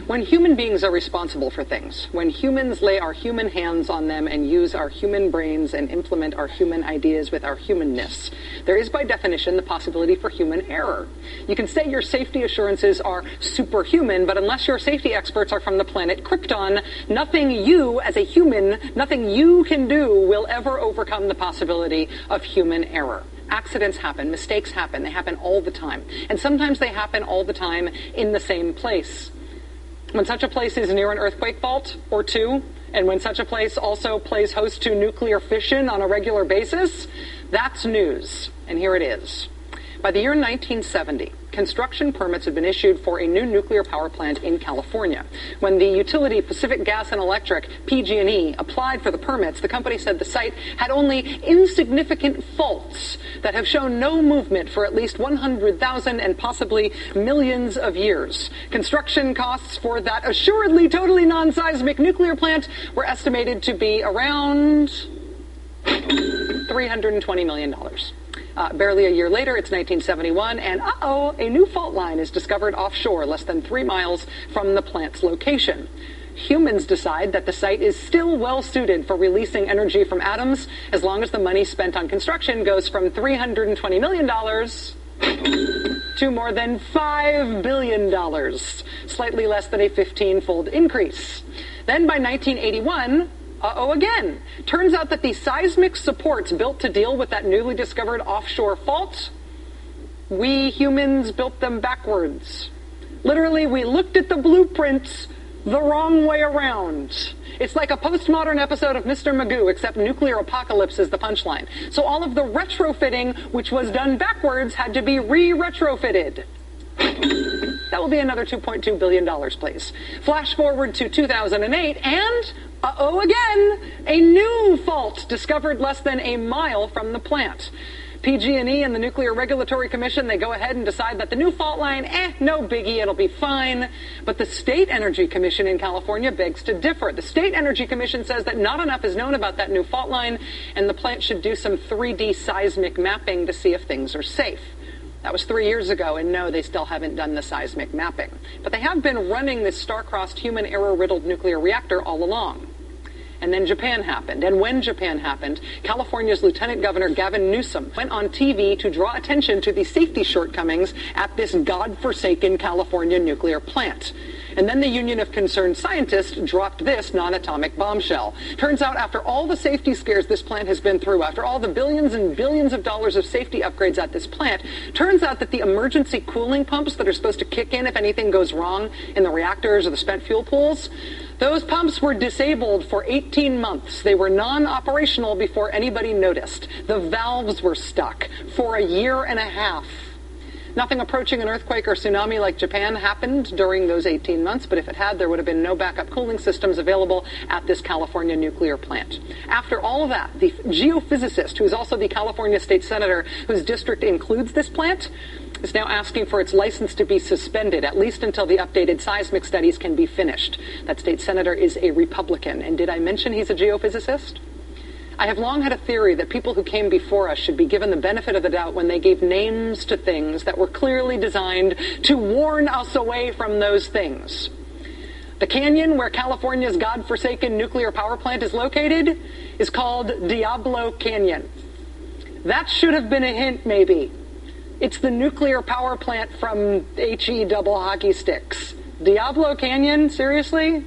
When human beings are responsible for things, when humans lay our human hands on them and use our human brains and implement our human ideas with our humanness, there is by definition the possibility for human error. You can say your safety assurances are superhuman, but unless your safety experts are from the planet Krypton, nothing you as a human, nothing you can do will ever overcome the possibility of human error. Accidents happen, mistakes happen, they happen all the time. And sometimes they happen all the time in the same place. When such a place is near an earthquake fault or two, and when such a place also plays host to nuclear fission on a regular basis, that's news. And here it is. By the year 1970, construction permits had been issued for a new nuclear power plant in California. When the utility Pacific Gas and Electric, PG&E, applied for the permits, the company said the site had only insignificant faults that have shown no movement for at least 100,000 and possibly millions of years. Construction costs for that assuredly totally non-seismic nuclear plant were estimated to be around $320 million. Barely a year later, it's 1971, and a new fault line is discovered offshore, less than 3 miles from the plant's location. Humans decide that the site is still well suited for releasing energy from atoms, as long as the money spent on construction goes from $320 million to more than $5 billion, slightly less than a 15-fold increase. Then by 1981, again. Turns out that the seismic supports built to deal with that newly discovered offshore fault, we humans built them backwards. Literally, we looked at the blueprints the wrong way around. It's like a postmodern episode of Mr. Magoo, except nuclear apocalypse is the punchline. So all of the retrofitting, which was done backwards, had to be re-retrofitted. That will be another $2.2 billion, please. Flash forward to 2008, and, again, a new fault discovered less than a mile from the plant. PG&E and the Nuclear Regulatory Commission, they go ahead and decide that the new fault line, no biggie, it'll be fine. But the State Energy Commission in California begs to differ. The State Energy Commission says that not enough is known about that new fault line, and the plant should do some 3D seismic mapping to see if things are safe. That was 3 years ago, and no, they still haven't done the seismic mapping. But they have been running this star-crossed, human error-riddled nuclear reactor all along. And then Japan happened. And when Japan happened, California's Lieutenant Governor Gavin Newsom went on TV to draw attention to the safety shortcomings at this godforsaken California nuclear plant. And then the Union of Concerned Scientists dropped this non-atomic bombshell. Turns out after all the safety scares this plant has been through, after all the billions and billions of dollars of safety upgrades at this plant, turns out that the emergency cooling pumps that are supposed to kick in if anything goes wrong in the reactors or the spent fuel pools, those pumps were disabled for 18 months. They were non-operational before anybody noticed. The valves were stuck for a year and a half. Nothing approaching an earthquake or tsunami like Japan happened during those 18 months, but if it had, there would have been no backup cooling systems available at this California nuclear plant. After all of that, the geophysicist, who is also the California state senator whose district includes this plant, is now asking for its license to be suspended, at least until the updated seismic studies can be finished. That state senator is a Republican. And did I mention he's a geophysicist? I have long had a theory that people who came before us should be given the benefit of the doubt when they gave names to things that were clearly designed to warn us away from those things. The canyon where California's godforsaken nuclear power plant is located is called Diablo Canyon. That should have been a hint, maybe. It's the nuclear power plant from HE double hockey sticks. Diablo Canyon? Seriously?